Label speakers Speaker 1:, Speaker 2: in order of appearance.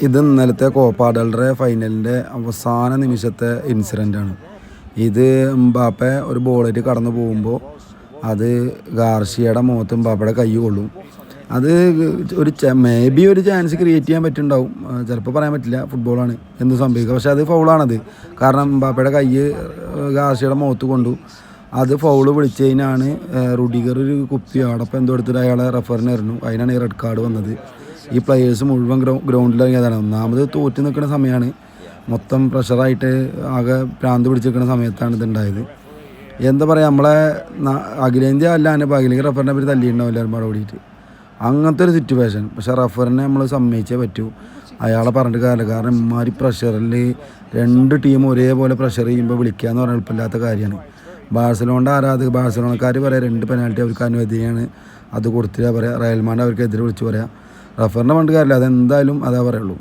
Speaker 1: ഇത് ഇന്നലത്തെ കോപ്പ ഡെൽറേ ഫൈനലിൻ്റെ അവസാന നിമിഷത്തെ ഇൻസിഡൻ്റാണ്. ഇത് എംബാപ്പെ ഒരു ബോളായിട്ട് കടന്നു പോകുമ്പോൾ അത് ഗാർഷിയയുടെ മുഖത്ത് എംബാപ്പയുടെ കൈ കൊള്ളും. അത് ഒരു മേബി ഒരു ചാൻസ് ക്രിയേറ്റ് ചെയ്യാൻ പറ്റുന്നുണ്ടാവും, ചിലപ്പോൾ പറയാൻ പറ്റില്ല, ഫുട്ബോളാണ് എന്ത് സംഭവിക്കുക. പക്ഷേ അത് ഫൗളാണത്. കാരണം എംബാപ്പയുടെ കൈ ഗാർഷിയയുടെ മുഖത്ത് കൊണ്ടു. അത് ഫൗള് വിളിച്ച് കഴിഞ്ഞാണ് റുഡിഗർ ഒരു കുപ്പി അടപ്പം എന്തോ എടുത്തിട്ട് അയാളെ റെഫറിന് എറിഞ്ഞു. അതിനാണ് ഈ റെഡ് കാർഡ് വന്നത്. ഈ പ്ലെയേഴ്സ് മുഴുവൻ ഗ്രൗണ്ടിലിറങ്ങിയതാണ്. ഒന്നാമത് തോറ്റ് നിൽക്കുന്ന സമയമാണ്, മൊത്തം പ്രഷറായിട്ട് ആകെ പ്രാന്ത് പിടിച്ച് നിൽക്കുന്ന സമയത്താണ് ഇതുണ്ടായത്. എന്താ പറയുക, നമ്മളെ അഖിലേന്ത്യ അല്ലാണ്ട് ഇപ്പോൾ അഖിലേക്ക് റഫറിനെ പറ്റി തല്ലിയിട്ടുണ്ടാവില്ല ഒരുപാട് ഓടിയിട്ട്, അങ്ങനത്തെ ഒരു സിറ്റുവേഷൻ. പക്ഷേ റഫറിനെ നമ്മൾ സമ്മതിച്ചേ പറ്റൂ, അയാളെ പറഞ്ഞിട്ട് കാര്യമില്ല. കാരണം ഇമാതിരി പ്രഷറിൽ രണ്ട് ടീമും ഒരേപോലെ പ്രഷർ ചെയ്യുമ്പോൾ വിളിക്കുക എന്ന് പറഞ്ഞാൽ എളുപ്പമില്ലാത്ത കാര്യമാണ്. ബാഴ്സലോണക്കാർ പറയാം 2 പെനാൽറ്റി അവർക്ക് അനുവദനീയമാണ്, അത് കൊടുത്തില്ല പറയാം. റയൽ മാഡ്രിഡ് അവർക്കെതിരെ വിളിച്ച് പറയാം. റഫറിനെ പറഞ്ഞിട്ട് കാര്യമില്ല, അതെന്തായാലും അതാ പറയുള്ളൂ.